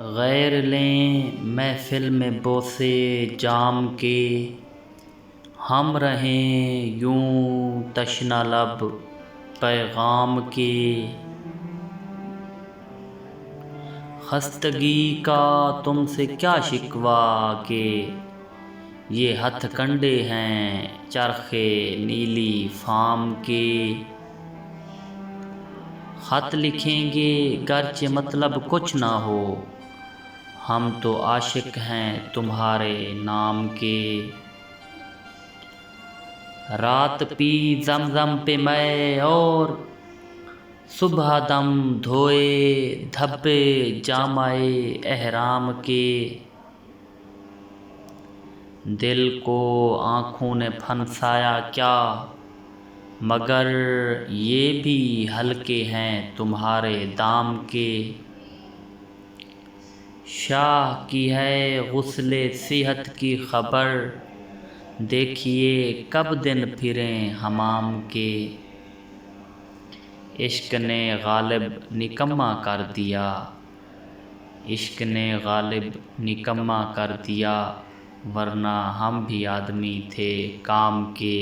गैर लें महफ़िल में बोसे जाम के, हम रहें यूं तशना लब पैगाम के। खस्तगी का तुमसे क्या शिकवा के, ये हथकंडे हैं चरखे नीली फाम के। ख़त लिखेंगे गरचे मतलब कुछ ना हो, हम तो आशिक हैं तुम्हारे नाम के। रात पी ज़मज़म पे मैं और सुबह दम धोए धब्बे जामाए एहराम के। दिल को आँखों ने फंसाया क्या, मगर ये भी हल्के हैं तुम्हारे दाम के। शाह की है गुस्ले सेहत की खबर, देखिए कब दिन फिरें हमाम के। इश्क ने गालिब निकम्मा कर दिया, इश्क ने गालिब निकम्मा कर दिया, वरना हम भी आदमी थे काम के।